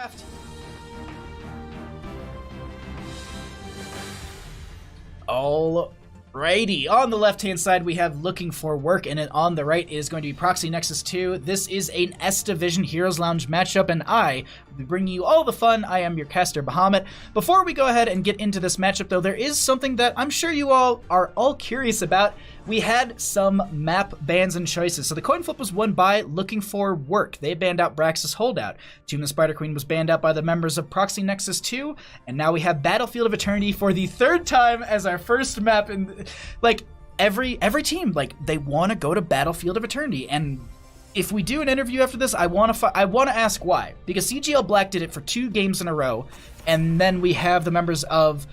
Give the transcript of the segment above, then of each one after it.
draft. Alrighty, on the left-hand side we have Looking for Work, and then on the right is going to be Proxy Nexus 2. This is an S Division Heroes Lounge matchup, and I will be bringing you all the fun. I am your caster, Bahamut. Before we go ahead and get into this matchup, though, there is something that I'm sure you all are curious about. We had some map bans and choices. So the coin flip was won by Looking for Work. They banned out Braxis Holdout. Tomb the Spider Queen was banned out by the members of Proxy Nexus 2. And now we have Battlefield of Eternity for the third time as our first map. And like every team, like they want to go to Battlefield of Eternity. And if we do an interview after this, I want to ask why. Because CGL Black did it for 2 games in a row. And then we have the members of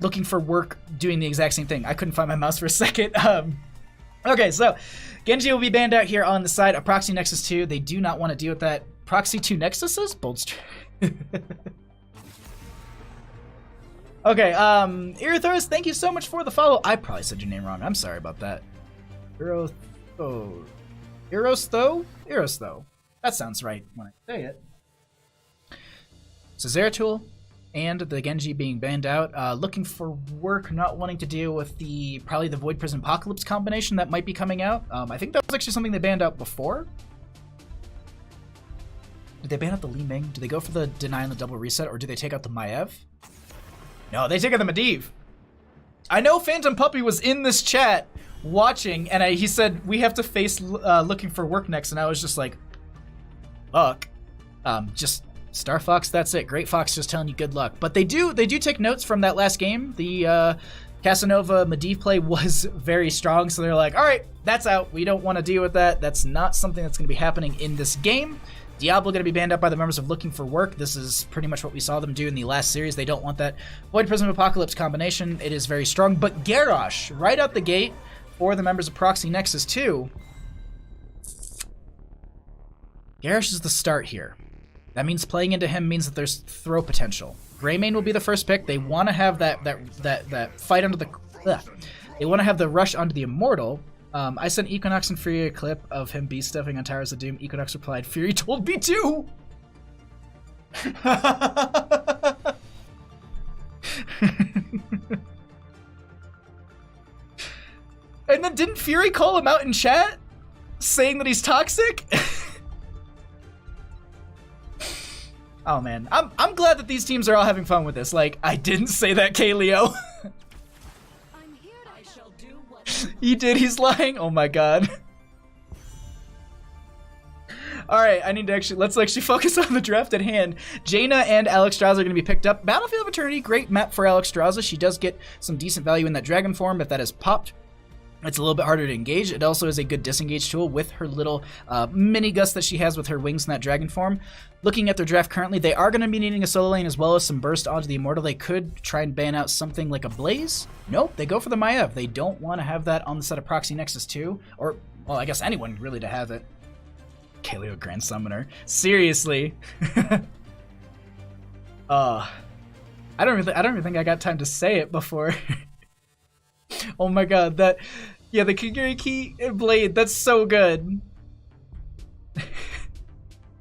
Looking for Work doing the exact same thing. I couldn't find my mouse for a second. Okay, so Genji will be banned out here on the side of Proxy Nexus 2. They do not want to deal with that. Proxy 2 Nexuses? Bold Okay, Irithoris, thank you so much for the follow. I probably said your name wrong. I'm sorry about that. Erostho. That sounds right when I say it. So Zeratul and the Genji being banned out. Looking for Work, not wanting to deal with probably the Void Prison Apocalypse combination that might be coming out. I think that was actually something they banned out before. Did they ban out the Li Ming? Do they go for the Deny and the Double Reset, or do they take out the Maiev? No, they take out the Medivh. I know Phantom Puppy was in this chat watching, and he said, we have to face Looking for Work next, and I was just like, fuck. Just Star Fox, that's it. Great Fox just telling you good luck. But they do take notes from that last game. The Casanova Medivh play was very strong, so they're like, all right, that's out. We don't want to deal with that. That's not something that's going to be happening in this game. Diablo going to be banned out by the members of Looking for Work. This is pretty much what we saw them do in the last series. They don't want that Void Prism Apocalypse combination. It is very strong. But Garrosh, right out the gate for the members of Proxy Nexus 2. Garrosh is the start here. That means playing into him means that there's throw potential. Greymane will be the first pick. They want to have that fight under the... They want to have the rush onto the Immortal. I sent Equinox and Fury a clip of him beast-stuffing on Towers of Doom. Equinox replied, Fury told me to! And then didn't Fury call him out in chat? Saying that he's toxic? Oh man, I'm glad that these teams are all having fun with this. Like, I didn't say that, K-Leo. He did, he's lying? Oh my god. Alright, let's actually focus on the draft at hand. Jaina and Alexstrasza are going to be picked up. Battlefield of Eternity, great map for Alexstrasza. She does get some decent value in that dragon form if that is popped. It's a little bit harder to engage. It also is a good disengage tool with her little mini gust that she has with her wings in that dragon form. Looking at their draft currently, they are going to be needing a solo lane as well as some burst onto the Immortal. They could try and ban out something like a Blaze. Nope, they go for the Maiev. They don't want to have that on the set of Proxy Nexus 2. Or, well, I guess anyone really to have it. Kaleo Grand Summoner. Seriously. I don't even think I got time to say it before. Oh my god, the Kiguriki Blade, that's so good.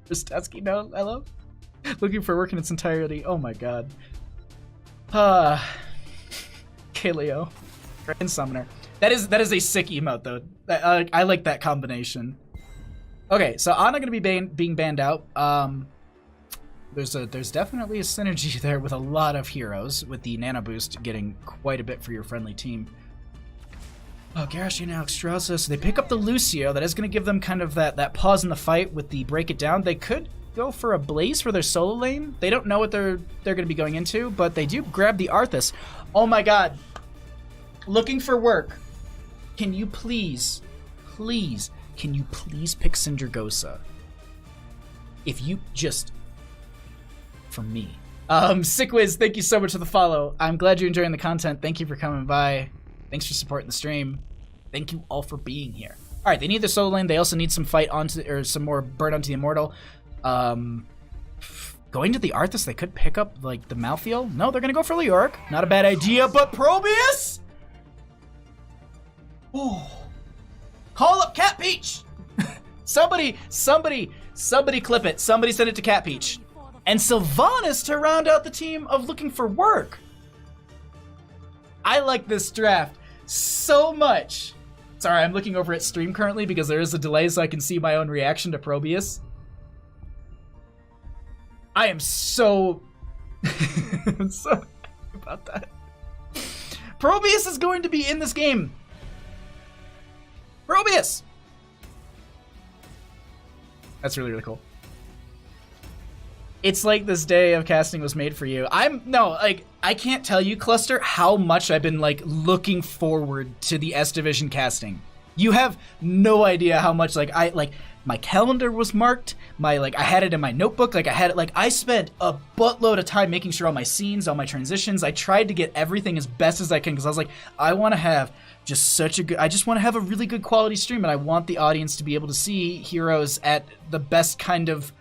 Statsky, no, hello? Looking for Work in its entirety, oh my god. Kaleo, Grand Summoner. That is a sick emote though. I like that combination. Okay, so Ana gonna be being banned out. There's definitely a synergy there with a lot of heroes, with the Nano Boost getting quite a bit for your friendly team. Oh, Garrosh and Alexstrasza, so they pick up the Lucio. That is going to give them kind of that pause in the fight with the Break It Down. They could go for a Blaze for their solo lane. They don't know what they're going to be going into, but they do grab the Arthas. Oh my god. Looking for Work. Can you please pick Sindragosa? If you just... For me. Sickwiz, thank you so much for the follow. I'm glad you're enjoying the content. Thank you for coming by. Thanks for supporting the stream. Thank you all for being here. All right, they need their solo lane. They also need some fight onto, or some more burn onto the Immortal. Going to the Arthas, they could pick up like the Malthael. No, they're gonna go for Leoric. Not a bad idea, but Probius. Oh, call up Cat Peach. Somebody clip it. Somebody send it to Cat Peach. and Sylvanas to round out the team of Looking for Work. I like this draft so much. Sorry, I'm looking over at stream currently because there is a delay so I can see my own reaction to Probius. I am so... I'm so happy about that. Probius is going to be in this game. Probius! That's really, really cool. It's like this day of casting was made for you. I can't tell you, Cluster, how much I've been, like, looking forward to the S Division casting. You have no idea how much, my calendar was marked, I had it in my notebook, I spent a buttload of time making sure all my scenes, all my transitions, I tried to get everything as best as I can, because I was like, I want to have I just want to have a really good quality stream, and I want the audience to be able to see heroes at the best kind of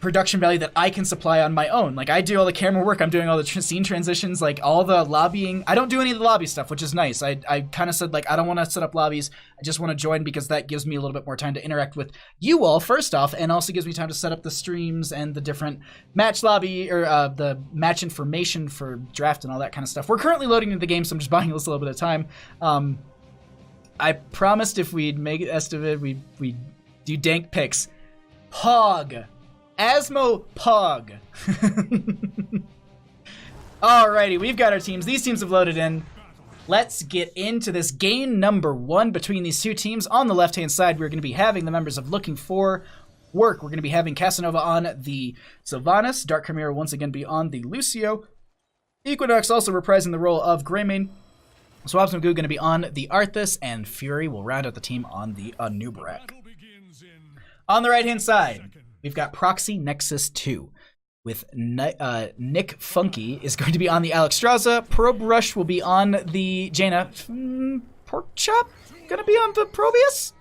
production value that I can supply on my own. Like, I do all the camera work, I'm doing all the scene transitions, like all the lobbying. I don't do any of the lobby stuff, which is nice. I kind of said, like, I don't want to set up lobbies. I just want to join because that gives me a little bit more time to interact with you all, first off, and also gives me time to set up the streams and the different match lobby, or the match information for draft and all that kind of stuff. We're currently loading into the game, so I'm just buying this a little bit of time. I promised if we'd make it Estivid, we'd do dank picks. Pog. Asmo Pog. Alrighty, we've got our teams. These teams have loaded in. Let's get into this game number 1 between these two teams. On the left-hand side, we're going to be having the members of Looking for Work. We're going to be having Casanova on the Sylvanas. Dark Chimera once again be on the Lucio. Equinox also reprising the role of Greymane. Swabs Magoo going to be on the Arthas, and Fury will round out the team on the Anub'arak. On the right-hand side, we've got Proxy Nexus 2 with Nick Funky is going to be on the Alexstrasza. Probe Rush will be on the Jaina. Pork Chop going to be on the Probius?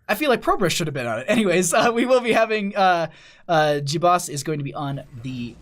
I feel like Probe Rush should have been on it. Anyways, we will be having Jibos is going to be on the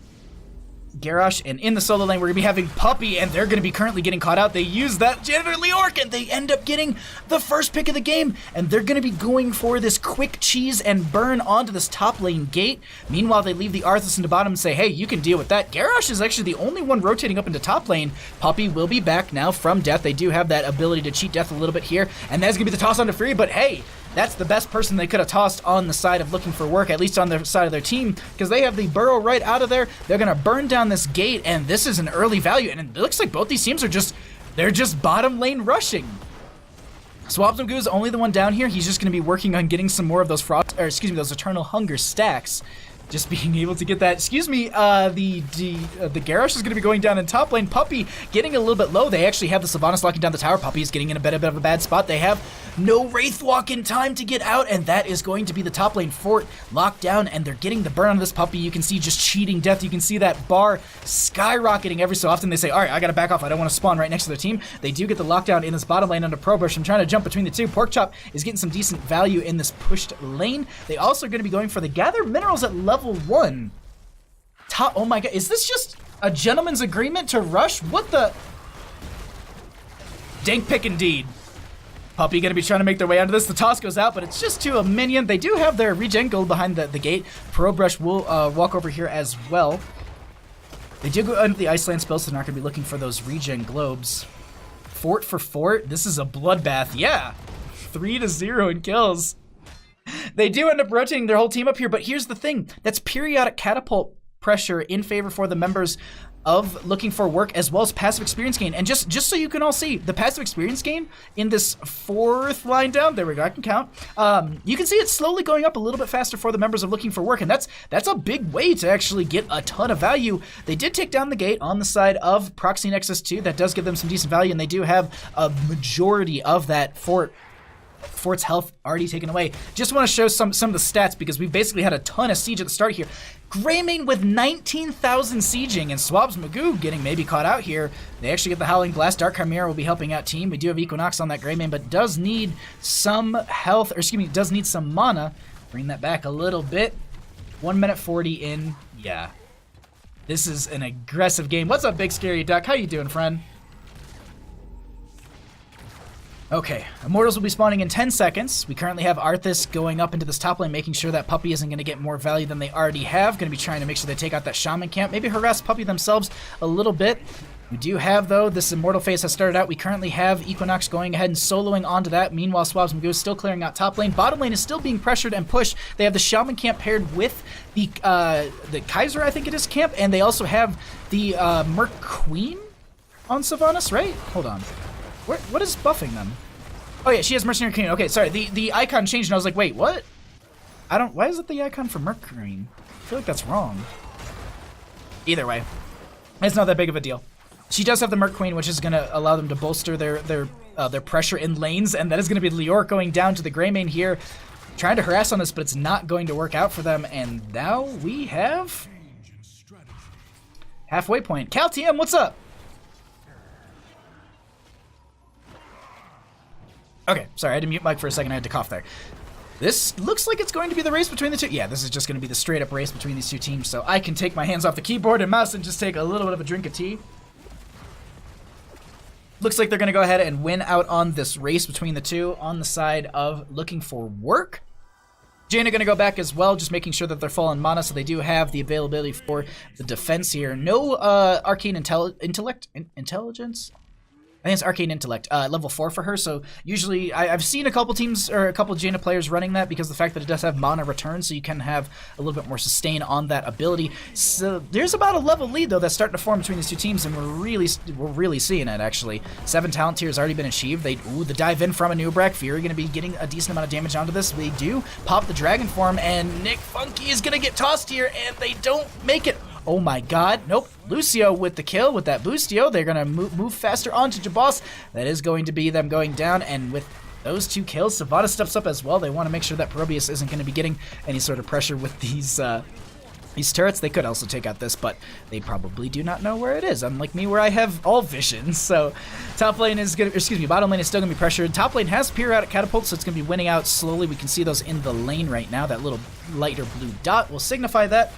Garrosh, and in the solo lane, we're going to be having Puppey, and they're going to be currently getting caught out. They use that Janitor Leorc, and they end up getting the first pick of the game, and they're going to be going for this quick cheese and burn onto this top lane gate. Meanwhile, they leave the Arthas in the bottom and say, hey, you can deal with that. Garrosh is actually the only one rotating up into top lane. Puppey will be back now from death. They do have that ability to cheat death a little bit here, and that's going to be the toss onto Fury, but hey, that's the best person they could have tossed on the side of Looking for Work, at least on the side of their team, because they have the burrow right out of there. They're going to burn down this gate, and this is an early value, and it looks like both these teams are they're just bottom lane rushing. Swabsmagoo is only the one down here. He's just going to be working on getting some more of those those Eternal Hunger stacks. Just being able to get that. The Garrosh is going to be going down in top lane. Puppey getting a little bit low. They actually have the Sylvanas locking down the tower. Puppey is getting in a bit of a bad spot. They have no Wraithwalk in time to get out, and that is going to be the top lane fort locked down, and they're getting the burn on this Puppey. You can see just cheating death. You can see that bar skyrocketing every so often. They say, all right, I got to back off. I don't want to spawn right next to their team. They do get the lockdown in this bottom lane under Pro Brush. I'm trying to jump between the two. Porkchop is getting some decent value in this pushed lane. They also are going to be going for the Gather Minerals at level 1. Oh my god, is this just a gentleman's agreement to rush? What the? Dank pick indeed. Puppey gonna be trying to make their way onto this. The toss goes out, but it's just to a minion. They do have their regen gold behind the gate. Pro Brush will walk over here as well. They do go under the Iceland spell, so they're not gonna be looking for those regen globes. Fort for fort. This is a bloodbath. Yeah, 3-0 in kills. They do end up rotating their whole team up here, but here's the thing. That's periodic catapult pressure in favor for the members of Looking for Work, as well as passive experience gain. And just so you can all see, the passive experience gain in this 4th line down, there we go, I can count. You can see it's slowly going up a little bit faster for the members of Looking for Work, and that's a big way to actually get a ton of value. They did take down the gate on the side of Proxy Nexus 2. That does give them some decent value, and they do have a majority of that Fort's health already taken away. Just want to show some of the stats because we've basically had a ton of siege at the start here. Greymane with 19,000 sieging, and Swabs Magoo getting maybe caught out here. They actually get the Howling Blast. Dark Chimera will be helping out team. We do have Equinox on that Greymane, but does need some health, or excuse me, does need some mana. Bring that back a little bit. 1 minute 40 in. Yeah. This is an aggressive game. What's up, Big Scary Duck? How you doing, friend? Okay, Immortals will be spawning in 10 seconds. We currently have Arthas going up into this top lane, making sure that Puppey isn't going to get more value than they already have. Going to be trying to make sure they take out that Shaman camp. Maybe harass Puppey themselves a little bit. We do have, though, this Immortal phase has started out. We currently have Equinox going ahead and soloing onto that. Meanwhile, Swabs Magoo is still clearing out top lane. Bottom lane is still being pressured and pushed. They have the Shaman camp paired with the Kaiser, I think it is, camp. And they also have the Merc Queen on Sylvanas, right? Hold on. What is buffing them? Oh yeah, she has Mercenary Queen. Okay, sorry. The icon changed and I was like, wait, what? Why is it the icon for Merc Queen? I feel like that's wrong. Either way, it's not that big of a deal. She does have the Merc Queen, which is going to allow them to bolster their pressure in lanes, and that is going to be Leoric going down to the Greymane here, trying to harass on this, but it's not going to work out for them. And now we have halfway point. Cal TM, what's up? Okay, sorry, I had to mute Mike for a second. I had to cough there. This looks like it's going to be the race between the two. Yeah, this is just going to be the straight-up race between these two teams, so I can take my hands off the keyboard and mouse and just take a little bit of a drink of tea. Looks like they're going to go ahead and win out on this race between the two on the side of looking for work. Jaina going to go back as well, just making sure that they're full on mana, so they do have the availability for the defense here. No arcane intelligence? I think it's Arcane Intellect, level 4 for her, so usually I've seen a couple teams, or a couple Jaina players running that because of the fact that it does have mana return, so you can have a little bit more sustain on that ability. So there's about a level lead, though, that's starting to form between these two teams, and we're really seeing it, actually. 7 talent tier has already been achieved. The dive in from a Nubrak. Fury going to be getting a decent amount of damage onto this. They do pop the Dragon form, and Nick Funky is going to get tossed here, and they don't make it. Oh my god, nope. Lucio with the kill, with that boostio. They're going to move faster onto Jabos. That is going to be them going down, and with those 2 kills, Sylvanas steps up as well. They want to make sure that Probius isn't going to be getting any sort of pressure with these turrets. They could also take out this, but they probably do not know where it is, unlike me where I have all vision. So top lane is going to, bottom lane is still going to be pressured. Top lane has periodic catapults, so it's going to be winning out slowly. We can see those in the lane right now. That little lighter blue dot will signify that.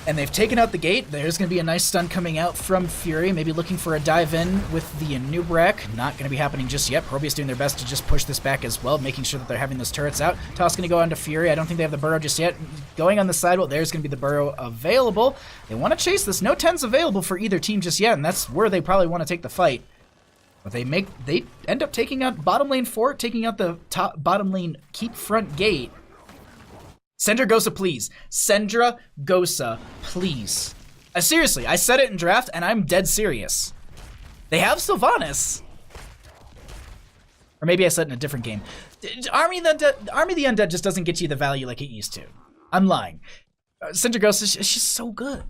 And they've taken out the gate. There's going to be a nice stun coming out from Fury, maybe looking for a dive in with the Nubrak. Not going to be happening just yet. Probius doing their best to just push this back as well, making sure that they're having those turrets out. Toss going to go onto Fury. I don't think they have the burrow just yet. Going on the side, well, there's going to be the burrow available. They want to chase this. No 10s available for either team just yet, and that's where they probably want to take the fight. But they end up taking out bottom lane fort, taking out the bottom lane keep front gate. Sendra Gosa, please. Sendra Gosa, please. Seriously, I said it in draft, and I'm dead serious. They have Sylvanas. Or maybe I said it in a different game. Army the Undead just doesn't get you the value like it used to. I'm lying. Sendra Gosa is just so good.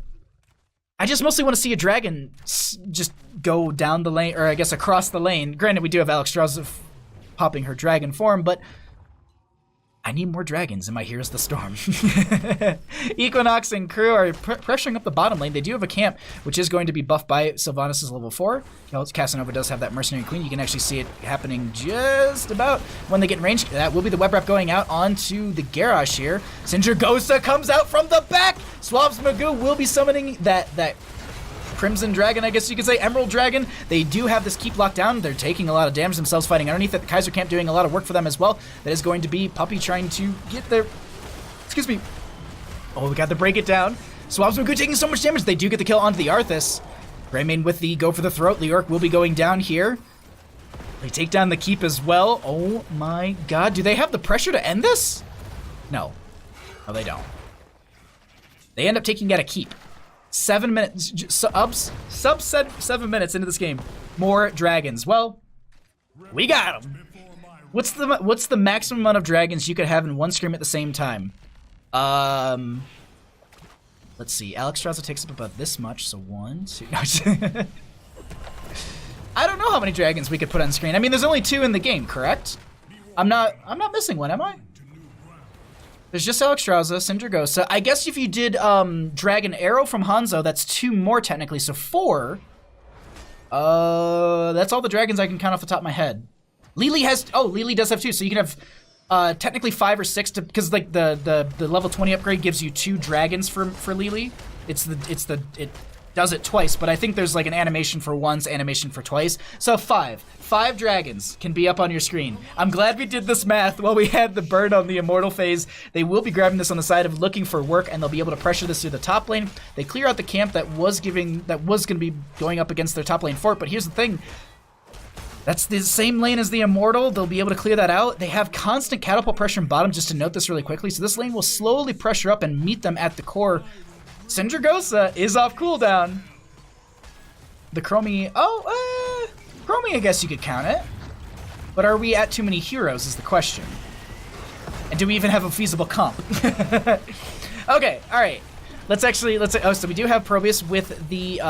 I just mostly want to see a dragon just go down the lane, or I guess across the lane. Granted, we do have Alex Strauss popping her dragon form, but I need more dragons in my Here's the Storm. Equinox and crew are pressuring up the bottom lane. They do have a camp, which is going to be buffed by Sylvanas' level 4. Casanova does have that Mercenary Queen. You can actually see it happening just about when they get in range. That will be the web wrap going out onto the Garrosh here. Sindra Gosa comes out from the back. Swabs Magoo will be summoning that Crimson Dragon, I guess you could say, Emerald Dragon. They do have this keep locked down. They're taking a lot of damage themselves fighting underneath it. The Kaiser camp doing a lot of work for them as well. That is going to be Puppey trying to get their... Excuse me. Oh, we got to break it down. Swabs Magoo taking so much damage. They do get the kill onto the Arthas. Greymane with the go for the throat. Leoric will be going down here. They take down the keep as well. Oh my god. Do they have the pressure to end this? No. No, they don't. They end up taking out a keep. 7 minutes, sub 7 minutes into this game. More dragons. Well, we got them. What's the maximum amount of dragons you could have in one scrim at the same time? Let's see. Alex Strauss takes up about this much, so 1, 2. I don't know how many dragons we could put on screen. I mean, there's only 2 in the game, correct? I'm not missing one, am I? There's just Alex Strauss, Sindra Gosa. I guess if you did Dragon Arrow from Hanzo, that's 2 more technically, so 4. That's all the dragons I can count off the top of my head. Lily does have 2, so you can have technically 5 or 6 because like the level 20 upgrade gives you 2 dragons for Lily. does it twice, but I think there's like an animation for once, animation for twice. So 5 dragons can be up on your screen. I'm glad we did this math while we had the burn on the immortal phase. They will be grabbing this on the side of looking for work, and they'll be able to pressure this through the top lane. They clear out the camp that was going to be going up against their top lane fort, but here's the thing. That's the same lane as the Immortal. They'll be able to clear that out. They have constant catapult pressure in bottom, just to note this really quickly. So this lane will slowly pressure up and meet them at the core. Syndragosa is off cooldown. The Chromie... Chromie, I guess you could count it. But are we at too many heroes is the question. And do we even have a feasible comp? Okay, alright. So we do have Probius with the...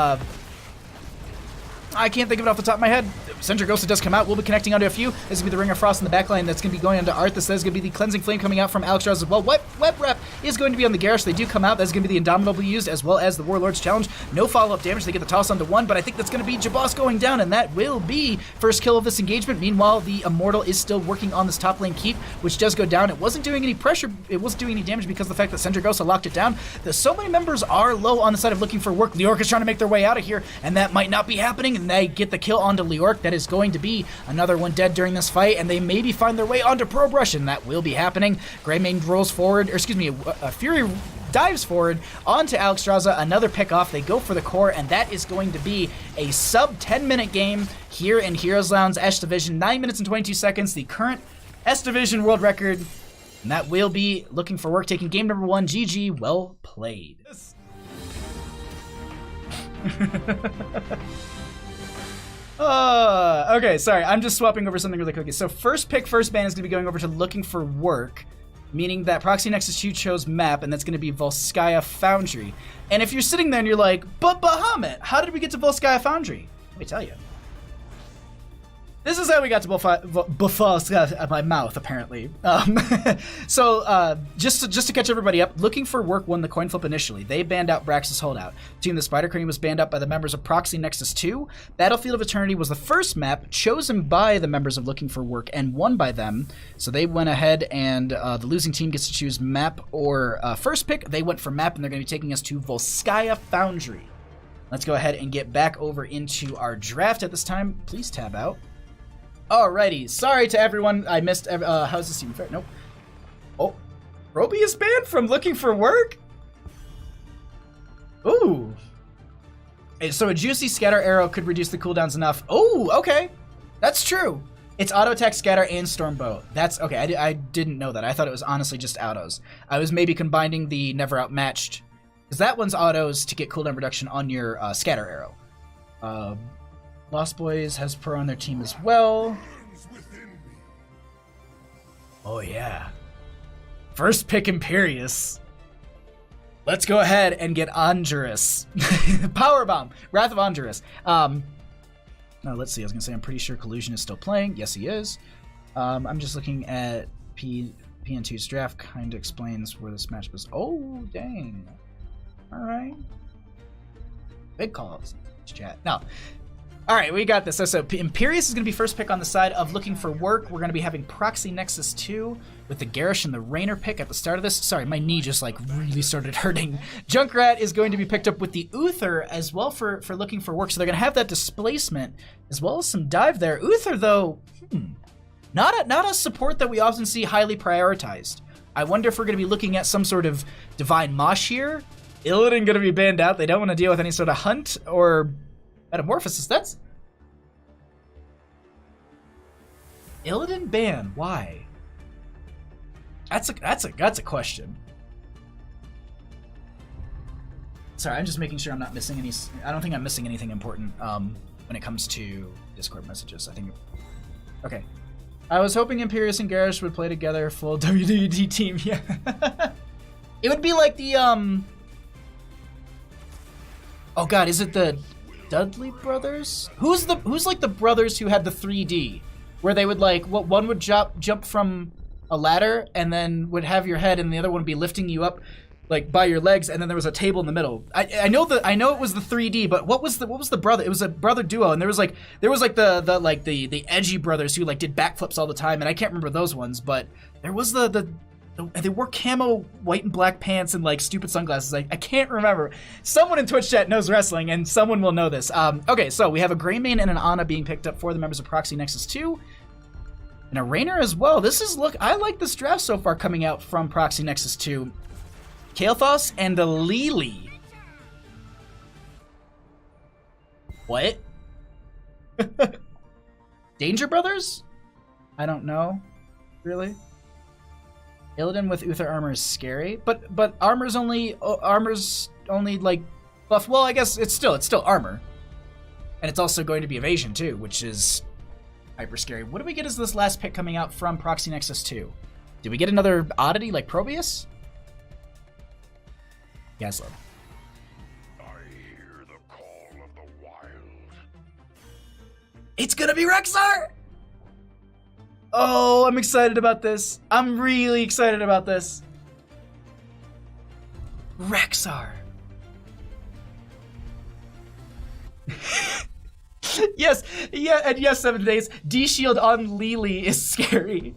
I can't think of it off the top of my head. Syndragosa does come out. We'll be connecting onto a few. This is going to be the Ring of Frost in the backline. That's going to be going onto Arthas. That's going to be the Cleansing Flame coming out from Alexstrasza as well. Web Rep is going to be on the Garish. They do come out. That's going to be the Indomitable used as well as the Warlord's Challenge. No follow-up damage. They get the toss onto 1, but I think that's going to be Jabos going down, and that will be first kill of this engagement. Meanwhile, the Immortal is still working on this top lane keep, which does go down. It wasn't doing any pressure. It wasn't doing any damage because of the fact that Syndragosa locked it down. So many members are low on the side of looking for work. Leoric is trying to make their way out of here, and that might not be happening, and they get the kill onto Leoric. That is going to be another one dead during this fight, and they maybe find their way onto Probrush, and that will be happening. Greymane rolls forward, or excuse me, Fury dives forward onto Alexstrasza, another pick off. They go for the core, and that is going to be a sub 10-minute game here in Heroes Lounge S Division. 9 minutes and 22 seconds, the current S Division world record, and that will be looking for work, taking game number 1. GG, well played. Okay, sorry, I'm just swapping over something really quickly. So first pick, first ban is going to be going over to looking for work, meaning that Proxy Nexus 2 chose map, and that's going to be Volskaya Foundry. And if you're sitting there and you're like, but Bahamut, how did we get to Volskaya Foundry? Let me tell you. This is how we got to Volskaya, my mouth, apparently. Just to catch everybody up, Looking for Work won the coin flip initially. They banned out Brax's Holdout. Team the Spider Crane was banned out by the members of Proxy Nexus 2. Battlefield of Eternity was the first map chosen by the members of Looking for Work and won by them. So they went ahead, and the losing team gets to choose map or first pick. They went for map, and they're going to be taking us to Volskaya Foundry. Let's go ahead and get back over into our draft at this time. Please tab out. Alrighty, sorry to everyone. I missed. How's this even fair? Nope. Oh, Roby is banned from Looking for Work? Ooh. So a juicy scatter arrow could reduce the cooldowns enough. Oh, okay. That's true. It's auto attack, scatter, and stormbow. That's okay. I didn't know that. I thought it was honestly just autos. I was maybe combining the never outmatched, because that one's autos to get cooldown reduction on your scatter arrow. Lost Boys has Pro on their team as well. Oh yeah. First pick Imperius. Let's go ahead and get Andurus. Powerbomb. Wrath of Andurus. No, let's see. I was going to say, I'm pretty sure Collusion is still playing. Yes, he is. I'm just looking at PN2's draft. Kind of explains where this matchup is. Oh, dang. All right. Big calls. Chat. No. All right, we got this. So Imperius is going to be first pick on the side of Looking for Work. We're going to be having Proxy Nexus 2 with the Garish and the Raynor pick at the start of this. Sorry, my knee just like really started hurting. Junkrat is going to be picked up with the Uther as well for Looking for Work. So they're going to have that displacement as well as some dive there. Uther, though, not a support that we often see highly prioritized. I wonder if we're going to be looking at some sort of Divine Mosh here. Illidan going to be banned out. They don't want to deal with any sort of hunt or Metamorphosis. That's Illidan ban. Why? That's a question. Sorry, I'm just making sure I'm not missing any. I don't think I'm missing anything important when it comes to Discord messages. I think. Okay. I was hoping Imperius and Garish would play together, full WWD team. Yeah. It would be like the Oh God, is it the Dudley brothers? Who's like the brothers who had the 3D, where they would like one would jump from a ladder and then would have your head, and the other one would be lifting you up like by your legs, and then there was a table in the middle. I know it was the 3D, but what was the brother? It was a brother duo, and there was the edgy brothers who like did backflips all the time, and I can't remember those ones, but there was the They wore camo white and black pants and like stupid sunglasses. I can't remember. Someone in Twitch chat knows wrestling, and someone will know this. Okay, so we have a Greymane and an Ana being picked up for the members of Proxy Nexus 2. And a Rainer as well. I like this draft so far coming out from Proxy Nexus 2. Kael'thas and the Lily. What? Danger Brothers? I don't know. Really? Illidan with Uther armor is scary, but armor's only like buff. Well, I guess it's still armor, and it's also going to be evasion too, which is hyper scary. What do we get as this last pick coming out from Proxy Nexus 2? Did we get another oddity like Probius? Gaslow. I hear the call of the wild. It's gonna be Rexar! Oh, I'm excited about this. I'm really excited about this. Rexar. Yes, yeah, and yes, 7 days. D-Shield on Lily is scary.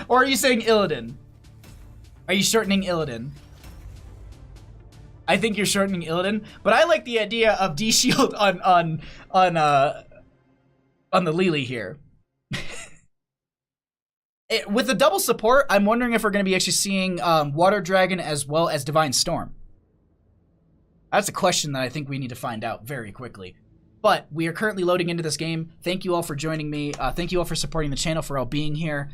Or are you saying Illidan? Are you shortening Illidan? I think you're shortening Illidan, but I like the idea of D-Shield on the Lily here. With the double support, I'm wondering if we're going to be actually seeing Water Dragon as well as Divine Storm. That's a question that I think we need to find out very quickly. But we are currently loading into this game. Thank you all for joining me. Thank you all for supporting the channel, for all being here.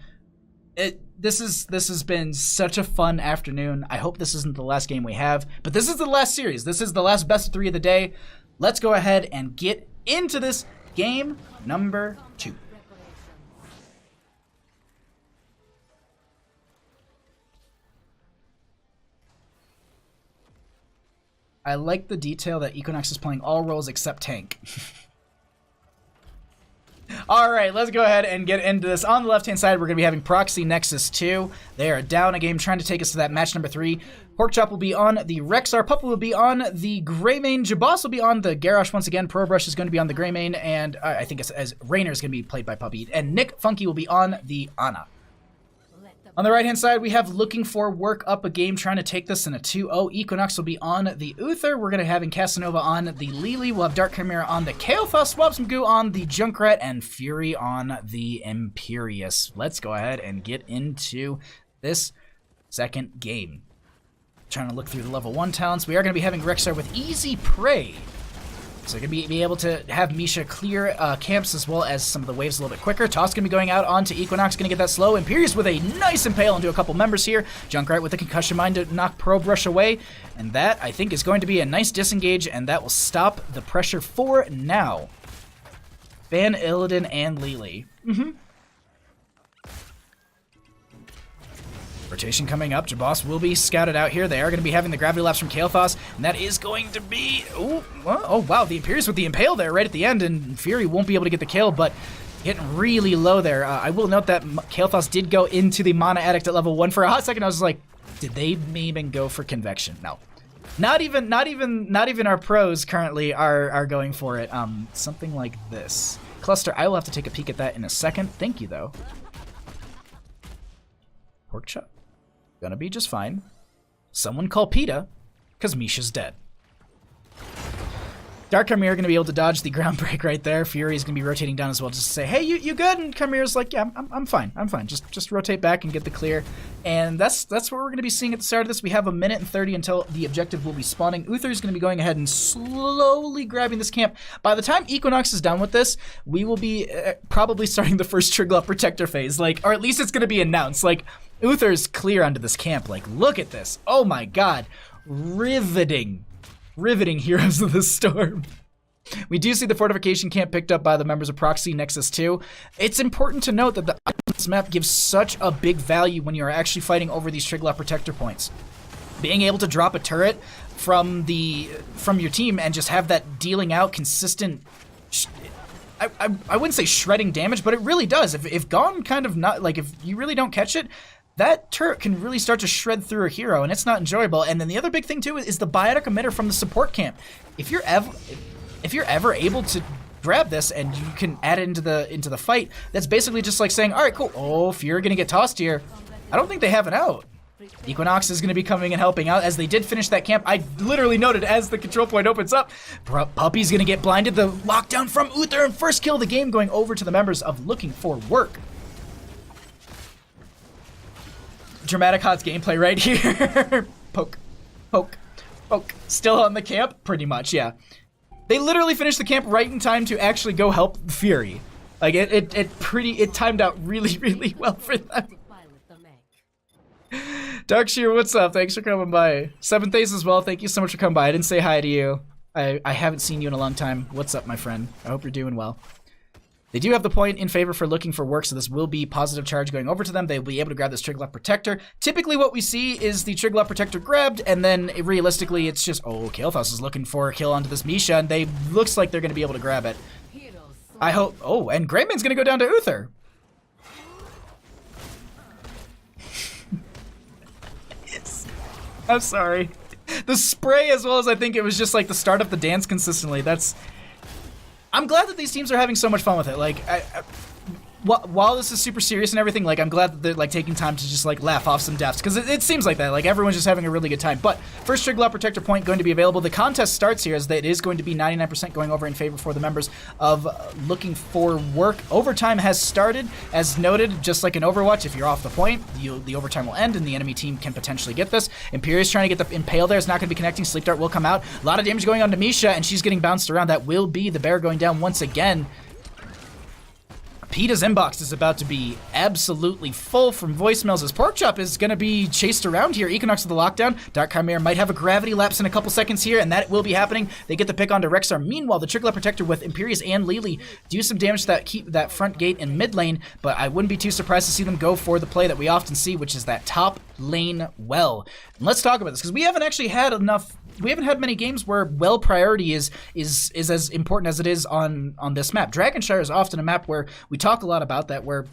This has been such a fun afternoon. I hope this isn't the last game we have, but this is the last series. This is the last best of 3 of the day. Let's go ahead and get into this game number 2. I like the detail that Equinox is playing all roles except tank. All right, let's go ahead and get into this. On the left-hand side, we're going to be having Proxy Nexus 2. They are down a game trying to take us to that match number 3. Porkchop will be on the Rexar. Puppa will be on the Greymane. Jabos will be on the Garrosh once again. Probrush is going to be on the Greymane. And I think as Rainer is going to be played by Puppy. And Nick Funky will be on the Ana. On the right-hand side, we have Looking for Work up a game trying to take this in a 2-0. Equinox will be on the Uther. We're going to have Casanova on the Lily. We'll have Dark Chimera on the Kael'thas, Swabsmgoo on the Junkrat, and Fury on the Imperius. Let's go ahead and get into this second game. Trying to look through the level 1 talents. We are going to be having Rexar with Easy Prey. So we're going to be able to have Misha clear camps as well as some of the waves a little bit quicker. Toss going to be going out onto Equinox, going to get that slow. Imperius with a nice impale into a couple members here. Junkrat with the concussion mine to knock Probrush away. And that, I think, is going to be a nice disengage, and that will stop the pressure for now. Ban Illidan and Lily. Rotation coming up. Jabos will be scouted out here. They are going to be having the gravity lapse from Kael'thas, and that is going to be... Oh, wow. The Imperius with the impale there right at the end, and Fury won't be able to get the kill, but getting really low there. I will note that Kael'thas did go into the Mana Addict at level 1 for a hot second. I was like, did they even go for Convection? No. Not even our pros currently are going for it. Something like this. Cluster, I will have to take a peek at that in a second. Thank you, though. Porkchop. Gonna be just fine. Someone call PETA, because Misha's dead. Dark Chimera gonna be able to dodge the ground break right there. Fury's gonna be rotating down as well, just to say, hey, you good? And Chimera's like, yeah, I'm fine. Just rotate back and get the clear. And that's what we're gonna be seeing at the start of this. We have 1 minute and 30 until the objective will be spawning. Uther's gonna be going ahead and slowly grabbing this camp. By the time Equinox is done with this, we will be probably starting the first Triglav Protector phase, like, or at least it's gonna be announced. Like, Uther's clear onto this camp. Like, look at this. Oh my god. Riveting Heroes of the Storm. We do see the fortification camp picked up by the members of Proxy Nexus 2. It's important to note that the this map gives such a big value when you are actually fighting over these Triglav Protector points. Being able to drop a turret from your team and just have that dealing out consistent... I wouldn't say shredding damage, but it really does. If gone kind of not... Like, if you really don't catch it, that turret can really start to shred through a hero, and it's not enjoyable. And then the other big thing, too, is the biotic emitter from the support camp. If you're ever able to grab this and you can add it into the fight. That's basically just like saying, all right, cool. Oh, Fear gonna get tossed here. I don't think they have it out. Equinox is going to be coming and helping out as they did finish that camp. I literally noted as the control point opens up, Puppy's going to get blinded. The lockdown from Uther and first kill of the game going over to the members of Looking for Work. Dramatic Hot's gameplay right here. Poke, poke, poke. Still on the camp? Pretty much, yeah. They literally finished the camp right in time to actually go help Fury. Like, it timed out really, really well for them. Darkshear, what's up? Thanks for coming by. Seventh Ace as well, thank you so much for coming by. I didn't say hi to you. I haven't seen you in a long time. What's up, my friend? I hope you're doing well. They do have the point in favor for Looking for Work, so this will be positive charge going over to them. They'll be able to grab this Triglav Protector. Typically what we see is the Triglav Protector grabbed, and then realistically it's just, oh, Kael'thas is looking for a kill onto this Misha, and they looks like they're going to be able to grab it. I hope, oh, and Greymane going to go down to Uther. I'm sorry. The spray, as well as I think it was just like the start of the dance consistently. I'm glad that these teams are having so much fun with it. Like, while this is super serious and everything, like, I'm glad that they're like taking time to just like laugh off some deaths, because it seems like that. Like, everyone's just having a really good time. But first Triglav Protector point going to be available. The contest starts here as that it is going to be 99% going over in favor for the members of Looking for Work. Overtime has started, as noted, just like in Overwatch. If you're off the point, the overtime will end and the enemy team can potentially get this. Imperius trying to get the Impale there. It's not going to be connecting. Sleep Dart will come out. A lot of damage going on to Misha, and she's getting bounced around. That will be the bear going down once again. PETA's inbox is about to be absolutely full from voicemails as Porkchop is going to be chased around here. Equinox with the lockdown. Dark Chimera might have a gravity lapse in a couple seconds here, and that will be happening. They get the pick onto Rexar. Meanwhile, the Triglav Protector with Imperius and Lily do some damage to that, keep that front gate in mid lane, but I wouldn't be too surprised to see them go for the play that we often see, which is that top lane well. And let's talk about this, because we haven't actually had enough. We haven't had many games where well priority is as important as it is on this map. Dragonshire is often a map where we talk a lot about that, where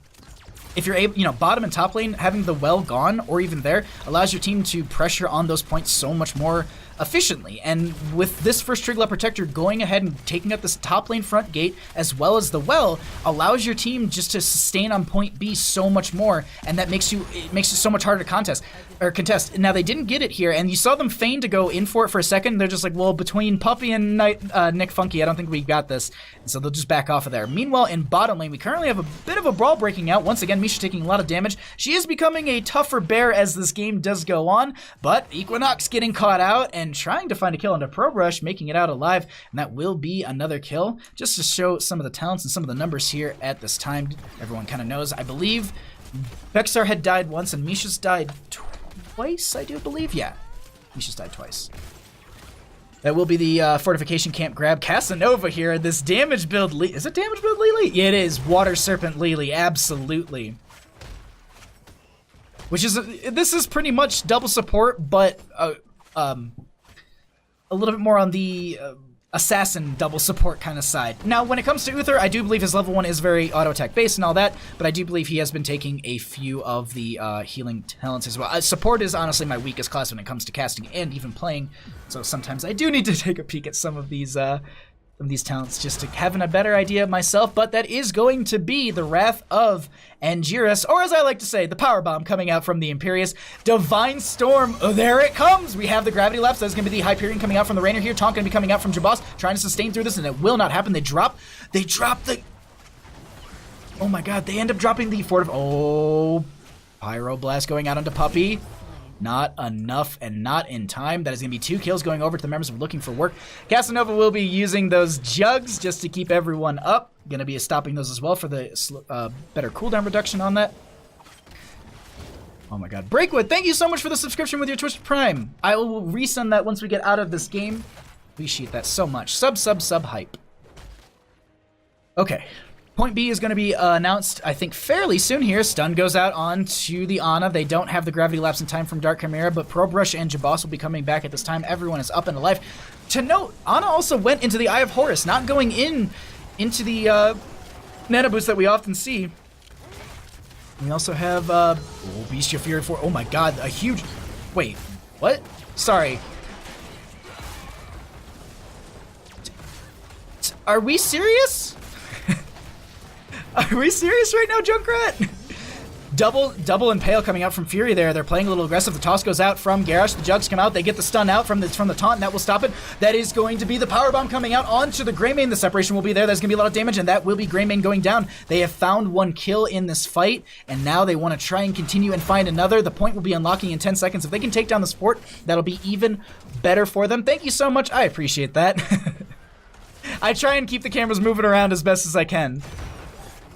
if you're able, bottom and top lane, having the well gone or even there allows your team to pressure on those points so much more efficiently. And with this first Triglav Protector going ahead and taking up this top lane front gate as well as the well allows your team just to sustain on point B so much more, and that makes it so much harder to contest. Now they didn't get it here, and you saw them feign to go in for it for a second. They're just like, well, between Puppy and Nick Funky, I don't think we got this, and so they'll just back off of there. Meanwhile, in bottom lane, we currently have a bit of a brawl breaking out. Once again, Misha taking a lot of damage. She is becoming a tougher bear as this game does go on, but Equinox getting caught out and trying to find a kill onto ProBrush, making it out alive, and that will be another kill, just to show some of the talents and some of the numbers here at this time. Everyone kind of knows, I believe, Vexar had died once, and Misha's died twice, I do believe. Yeah, Misha's died twice. That will be the fortification camp grab. Casanova here, this damage build. Is it damage build Lily? Yeah, it is. Water Serpent Lily, absolutely. Which is, this is pretty much double support, but a little bit more on the assassin double support kind of side. Now, when it comes to Uther, I do believe his level 1 is very auto attack based and all that, but I do believe he has been taking a few of the healing talents as well. Support is honestly my weakest class when it comes to casting and even playing, so sometimes I do need to take a peek at some of these talents just to have a better idea myself, but that is going to be the Wrath of Angiras, or as I like to say, the power bomb coming out from the Imperius. Divine Storm, oh, there it comes! We have the gravity lapse. That's going to be the Hyperion coming out from the Rainer here. Taunt going to be coming out from Jabos, trying to sustain through this, and it will not happen. They drop the... Oh my god, they end up dropping the Oh, Pyroblast going out onto Puppy. Not enough and not in time. That is going to be 2 kills going over to the members of Looking for Work. Casanova will be using those jugs just to keep everyone up. Going to be stopping those as well for the better cooldown reduction on that. Oh my god. Breakwood, thank you so much for the subscription with your Twitch Prime. I will resend that once we get out of this game. Appreciate that so much. Sub hype. Okay. Point B is going to be announced, I think, fairly soon here. Stun goes out onto the Ana. They don't have the gravity lapse in time from Dark Chimera, but ProBrush and Jabos will be coming back at this time. Everyone is up and alive. To note, Ana also went into the Eye of Horus, not going into the Nano Boost that we often see. We also have Bestial Fury 4. Oh my god, a huge... Wait, what? Sorry. Are we serious? Are we serious right now, Junkrat? Double Impale coming out from Fury there. They're playing a little aggressive. The toss goes out from Garrosh. The Jugs come out. They get the stun out from the taunt, and that will stop it. That is going to be the powerbomb coming out onto the Greymane. The separation will be there. There's going to be a lot of damage, and that will be Greymane going down. They have found one kill in this fight, and now they want to try and continue and find another. The point will be unlocking in 10 seconds. If they can take down the support, that'll be even better for them. Thank you so much. I appreciate that. I try and keep the cameras moving around as best as I can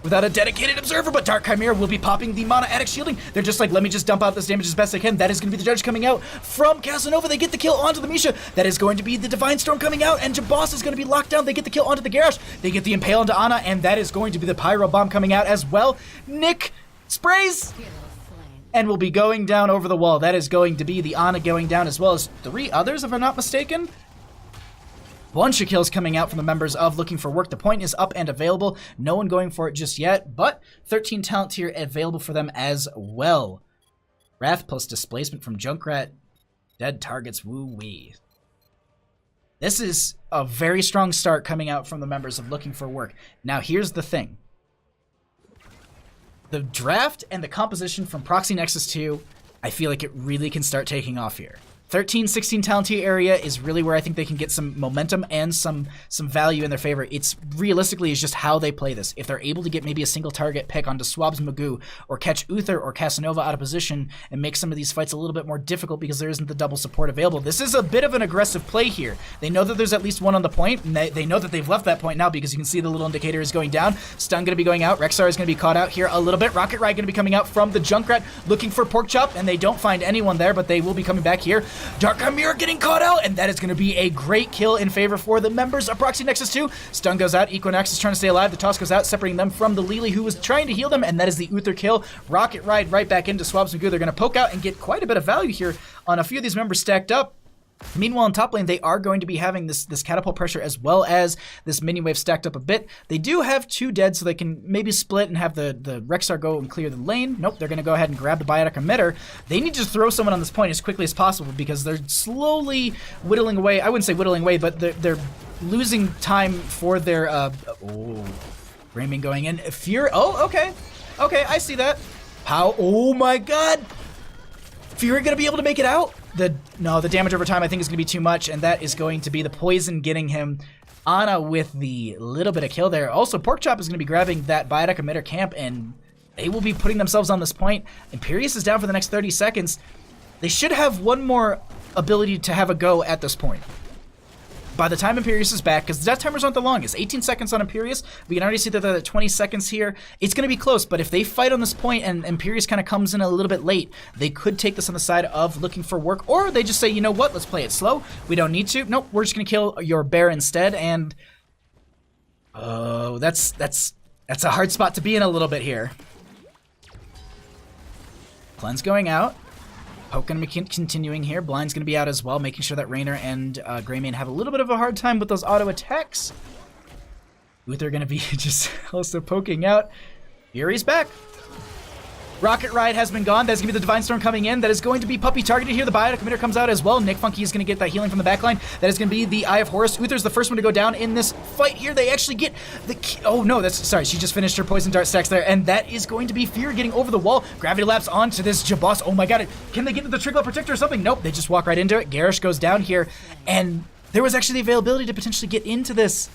without a dedicated observer, but Dark Chimera will be popping the Mana Addict shielding. They're just like, let me just dump out this damage as best I can. That is going to be the judge coming out from Casanova. They get the kill onto the Misha. That is going to be the Divine Storm coming out, and Jabos is going to be locked down. They get the kill onto the Garrosh. They get the Impale onto Ana, and that is going to be the Pyro Bomb coming out as well. Nick sprays and will be going down over the wall. That is going to be the Ana going down, as well as 3 others, if I'm not mistaken. Bunch of kills coming out from the members of Looking for Work. The point is up and available. No one going for it just yet, but 13 talent tier available for them as well. Wrath plus Displacement from Junkrat. Dead targets, woo-wee. This is a very strong start coming out from the members of Looking for Work. Now here's the thing. The draft and the composition from Proxy Nexus 2, I feel like it really can start taking off here. 13, 16 talent tier area is really where I think they can get some momentum and some value in their favor. It's realistically is just how they play this. If they're able to get maybe a single target pick onto Swab's Magoo, or catch Uther or Casanova out of position and make some of these fights a little bit more difficult because there isn't the double support available. This is a bit of an aggressive play here. They know that there's at least one on the point, and they know that they've left that point now because you can see the little indicator is going down. Stun going to be going out. Rexar is going to be caught out here a little bit. Rocket Ride going to be coming out from the Junkrat looking for Pork Chop, and they don't find anyone there, but they will be coming back here. Dark Chimera getting caught out, and that is going to be a great kill in favor for the members of Proxy Nexus 2. Stun goes out. Equinox is trying to stay alive. The toss goes out, separating them from the Lily, who was trying to heal them, and that is the Uther kill. Rocket Ride right back into Swabs Magoo. They're going to poke out and get quite a bit of value here on a few of these members stacked up. Meanwhile, in top lane, they are going to be having this catapult pressure as well as this minion wave stacked up a bit. They do have 2 dead, so they can maybe split and have the Rexar go and clear the lane. Nope, they're going to go ahead and grab the Biotic Emitter. They need to throw someone on this point as quickly as possible because they're slowly whittling away. I wouldn't say whittling away, but they're losing time for their... Greymane going in. Fury... Oh, okay. Okay, I see that. How... Oh my god! Fury going to be able to make it out? No, the damage over time I think is going to be too much, and that is going to be the poison getting him. Ana with the little bit of kill there. Also, Pork Chop is going to be grabbing that Biotic Emitter camp, and they will be putting themselves on this point. Imperius is down for the next 30 seconds. They should have one more ability to have a go at this point. By the time Imperius is back, because the death timers aren't the longest, 18 seconds on Imperius, we can already see that they're at 20 seconds here. It's going to be close, but if they fight on this point and Imperius kind of comes in a little bit late, they could take this on the side of Looking for Work, or they just say, you know what, let's play it slow. We don't need to. Nope, we're just going to kill your bear instead, and... Oh, that's a hard spot to be in a little bit here. Cleanse going out. Poke going to be continuing here. Blind's going to be out as well, making sure that Raynor and Greymane have a little bit of a hard time with those auto attacks. Uther going to be just also poking out. Fury's back. Rocket Ride has been gone. That's going to be the Divine Storm coming in. That is going to be Puppy targeted here. The Biotic Emitter comes out as well. Nick Funky is going to get that healing from the backline. That is going to be the Eye of Horus. Uther's the first one to go down in this fight here. They actually get the... Oh, no, sorry. She just finished her Poison Dart stacks there, and that is going to be Fury getting over the wall. Gravity Lapse onto this Jabos. Oh, my God. Can they get to the Trickle Protector or something? Nope. They just walk right into it. Garrosh goes down here, and there was actually the availability to potentially get into this.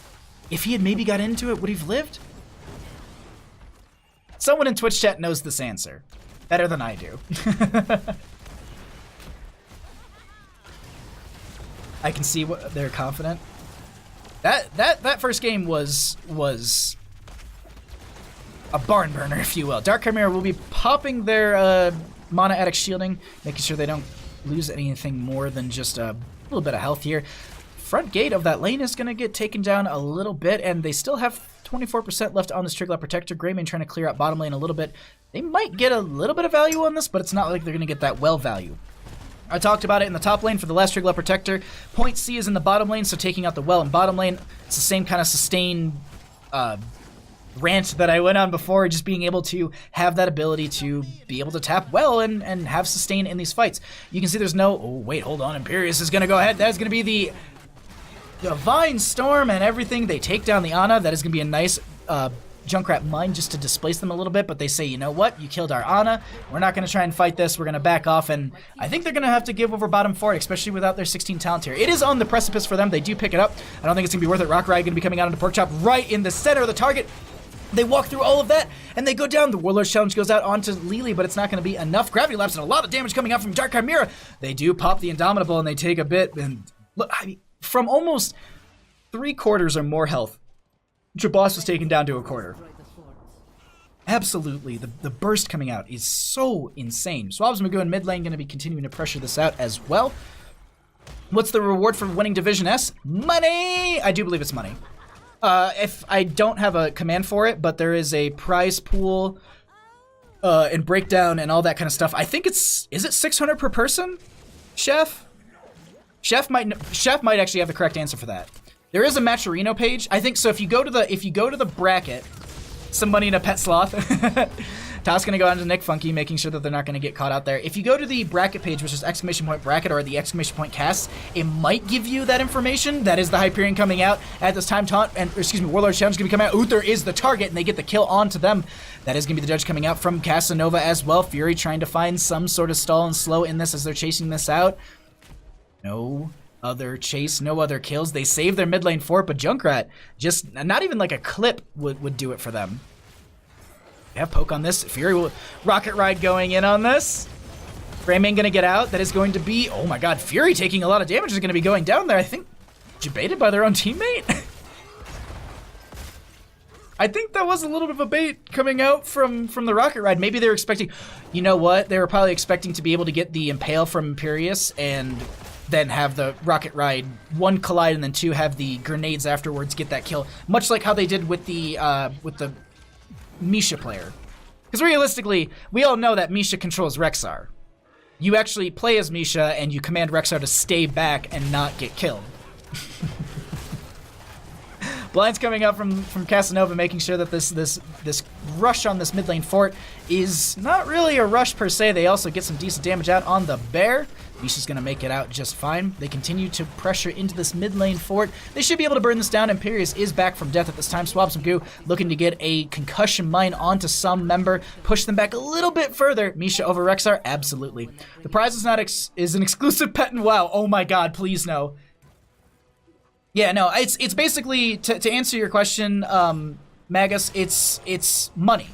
If he had maybe got into it, would he have lived? Someone in Twitch chat knows this answer. Better than I do. I can see what they're confident. That first game was a barn burner, if you will. Dark Chimera will be popping their Mana Addict shielding, making sure they don't lose anything more than just a little bit of health here. Front gate of that lane is going to get taken down a little bit, and they still have 24% left on this Trickle Protector. Greymane trying to clear out bottom lane a little bit. They might get a little bit of value on this, but it's not like they're going to get that well value. I talked about it in the top lane for the last Trickle Protector. Point C is in the bottom lane, so taking out the well in bottom lane, it's the same kind of sustained rant that I went on before, just being able to have that ability to be able to tap well and have sustain in these fights. You can see there's no... Oh, wait, hold on. Imperius is going to go ahead. That is going to be the Divine Storm and everything. They take down the Ana. That is going to be a nice Junkrat mine just to displace them a little bit, but they say, you know what? You killed our Ana. We're not going to try and fight this. We're going to back off, and I think they're going to have to give over bottom 4, especially without their 16 talent here. It is on the precipice for them. They do pick it up. I don't think it's going to be worth it. Rock Ride going to be coming out into Pork Chop right in the center of the target. They walk through all of that, and they go down. The Warlord's Challenge goes out onto Lily, but it's not going to be enough. Gravity Lapse and a lot of damage coming out from Dark Chimera. They do pop the Indomitable, and they take a bit. And look, I mean, from almost 3/4 or more health, Jabos was taken down to 1/4. Absolutely, the burst coming out is so insane. Swabs Magoo in mid lane going to be continuing to pressure this out as well. What's the reward for winning Division S? Money! I do believe it's money. If I don't have a command for it, but there is a prize pool and breakdown and all that kind of stuff. I think is it 600 per person? Chef might actually have the correct answer for that. There is a Matcherino page. I think so. If you go to the bracket, some money in a pet sloth. Toss gonna go on to Nick Funky, making sure that they're not gonna get caught out there. If you go to the bracket page, which is !bracket or the !cast, it might give you that information. That is the Hyperion coming out at this time. Warlord Challenge gonna be coming out. Uther is the target, and they get the kill onto them. That is gonna be the judge coming out from Casanova as well. Fury trying to find some sort of stall and slow in this as they're chasing this out. No other chase, no other kills. They save their mid lane fort, but Junkrat, just not even like a clip would do it for them. They have poke on this. Fury will rocket ride going in on this. Rayman gonna get out. That is going to be, oh my god, Fury taking a lot of damage is gonna be going down there. I think baited by their own teammate. I think that was a little bit of a bait coming out from the rocket ride. Maybe they were expecting, you know what? They were probably expecting to be able to get the Impale from Imperius and then have the rocket ride 1 collide and then 2 have the grenades afterwards get that kill, much like how they did with the Misha player. Because realistically, we all know that Misha controls Rexar. You actually play as Misha and you command Rexar to stay back and not get killed. Blind's coming out from Casanova, making sure that this rush on this mid lane fort is not really a rush per se. They also get some decent damage out on the bear. Misha's going to make it out just fine. They continue to pressure into this mid lane fort. They should be able to burn this down. Imperius is back from death at this time. Swabs Magoo looking to get a concussion mine onto some member. Push them back a little bit further. Misha over Rexar? Absolutely. The prize is not is an exclusive pet and WoW. Oh my god, please no. Yeah, no, it's basically, to answer your question, Magus, it's money.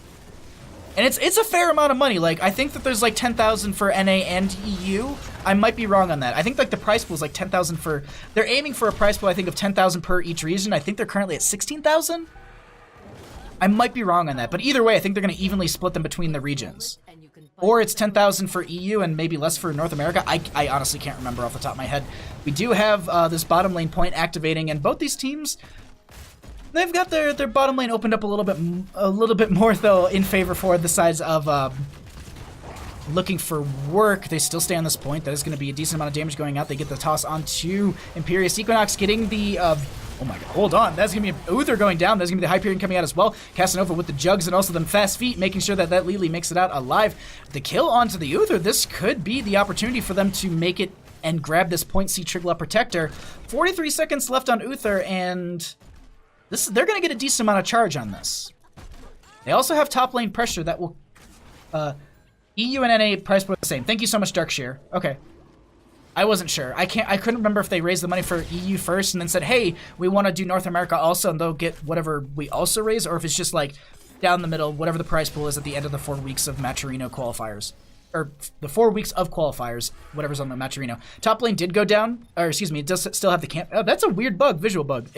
And it's a fair amount of money. Like, I think that there's like 10,000 for NA and EU. I might be wrong on that. I think like the price pool is like 10,000 for, they're aiming for a price pool, I think, of 10,000 per each region. I think they're currently at 16,000. I might be wrong on that, but either way, I think they're going to evenly split them between the regions. Or it's 10,000 for EU and maybe less for North America. I honestly can't remember off the top of my head. We do have this bottom lane point activating, and both these teams, they've got their bottom lane opened up a little bit more though in favor for the sides of looking for work. They still stay on this point. That is going to be a decent amount of damage going out. They get the toss onto Imperius. Equinox getting the oh my god, hold on. That's going to be Uther going down. That's going to be the Hyperion coming out as well. Casanova with the jugs and also them fast feet, making sure that Lily makes it out alive. The kill onto the Uther. This could be the opportunity for them to make it and grab this point C Trigla Protector. 43 seconds left on Uther, and they're going to get a decent amount of charge on this. They also have top lane pressure that will... EU and NA price point the same. Thank you so much, Darkshire. Okay. I wasn't sure. I couldn't remember if they raised the money for EU first and then said, hey, we want to do North America also, and they'll get whatever we also raise, or if it's just like down the middle, whatever the price pool is at the end of the 4 weeks of Matcherino qualifiers. Or the 4 weeks of qualifiers, whatever's on the Matcherino. Top lane did go down, or excuse me, it does still have the camp. Oh, that's a weird bug, visual bug.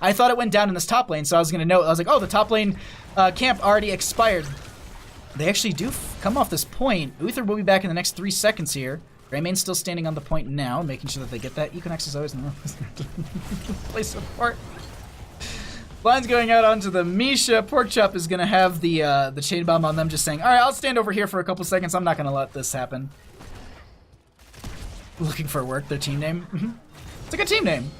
I thought it went down in this top lane, so I was going to note, I was like, oh, the top lane camp already expired. They actually do come off this point. Uther will be back in the next 3 seconds here. Rayman's still standing on the point now, making sure that they get that. Equinox is always in the play support. Blind's going out onto the Misha. Pork Chop is going to have the chain bomb on them, just saying, all right, I'll stand over here for a couple seconds. I'm not going to let this happen. Looking for work, their team name. It's a good team name.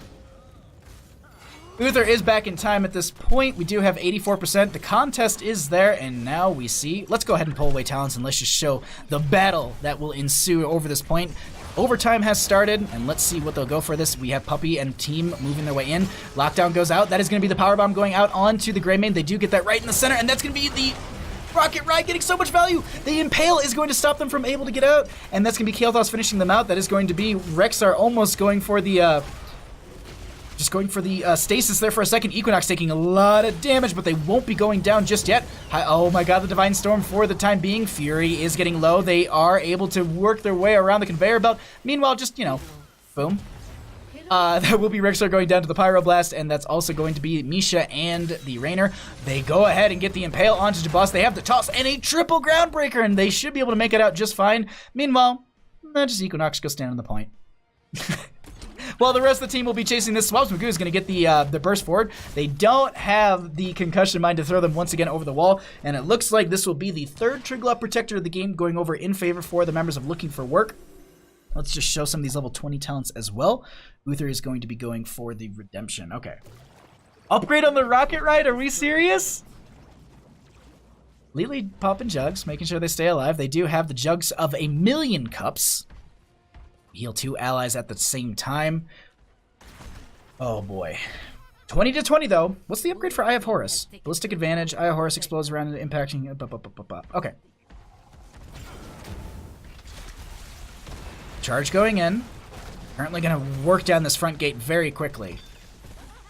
Uther is back in time at this point. We do have 84%. The contest is there, and now we see... Let's go ahead and pull away talents, and let's just show the battle that will ensue over this point. Overtime has started, and let's see what they'll go for this. We have Puppy and team moving their way in. Lockdown goes out. That is going to be the power bomb going out onto the Grey Mane. They do get that right in the center, and that's going to be the Rocket Ride getting so much value. The Impale is going to stop them from able to get out, and that's going to be Kael'thas finishing them out. That is going to be Rexar almost going for the stasis there for a second. Equinox taking a lot of damage, but they won't be going down just yet. Oh my god, the Divine Storm for the time being. Fury is getting low. They are able to work their way around the conveyor belt. Meanwhile, just, boom. That will be Rexar going down to the Pyroblast, and that's also going to be Misha and the Rainer. They go ahead and get the Impale onto Jabos. They have the toss and a triple Groundbreaker, and they should be able to make it out just fine. Meanwhile, just Equinox go stand on the point. While the rest of the team will be chasing this, Swabs Magoo is going to get the burst forward. They don't have the concussion mine to throw them once again over the wall, and it looks like this will be the third Triglav Protector of the game going over in favor for the members of Looking for Work. Let's just show some of these level 20 talents as well. Uther is going to be going for the Redemption. Okay. Upgrade on the Rocket Ride? Are we serious? Lily popping jugs, making sure they stay alive. They do have the jugs of 1,000,000 cups. Heal 2 allies at the same time. Oh boy. 20 to 20 though. What's the upgrade for Eye of Horus? Ballistic advantage. Eye of Horus explodes around it, impacting. Okay. Charge going in. Currently going to work down this front gate very quickly.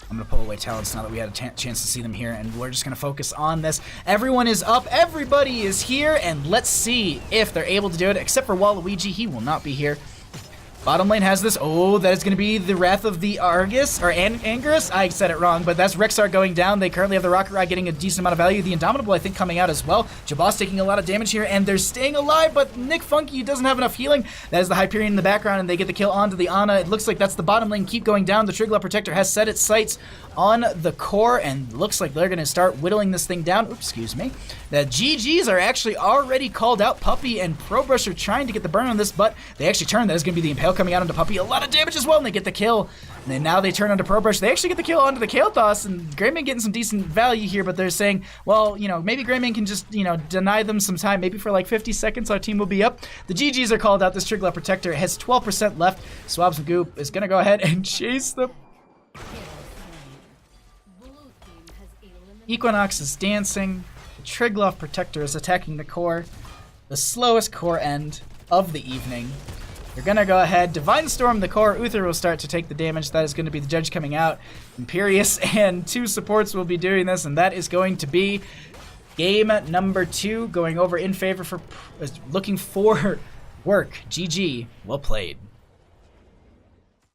I'm going to pull away talents now that we had a chance to see them here, and we're just going to focus on this. Everyone is up. Everybody is here, and let's see if they're able to do it, except for Waluigi. He will not be here. Bottom lane has this. Oh, that is going to be the Wrath of the Argus, or Angerus. I said it wrong, but that's Rexar going down. They currently have the Rocket Ride getting a decent amount of value. The Indomitable, I think, coming out as well. Jabos taking a lot of damage here, and they're staying alive, but Nick Funky doesn't have enough healing. That is the Hyperion in the background, and they get the kill onto the Ana. It looks like that's the bottom lane. Keep going down. The Triglav Protector has set its sights on the core, and looks like they're going to start whittling this thing down. Oops, excuse me. The GGs are actually already called out. Puppy and Probrush are trying to get the burn on this, but they actually turn. That is going to be the Impale coming out onto Puppy. A lot of damage as well, and they get the kill. And then now they turn onto Probrush. They actually get the kill onto the Kael'thas, and Greymane getting some decent value here, but they're saying, well, maybe Greymane can just, deny them some time. Maybe for like 50 seconds our team will be up. The GGs are called out. This Triglav Protector has 12% left. Swabs Magoo is going to go ahead and chase the Equinox is dancing. The Triglav Protector is attacking the core. The slowest core end of the evening. They're going to go ahead, Divine Storm the core. Uther will start to take the damage. That is going to be the judge coming out. Imperious and 2 supports will be doing this, and that is going to be game number 2 going over in favor for Looking for Work. GG. Well played.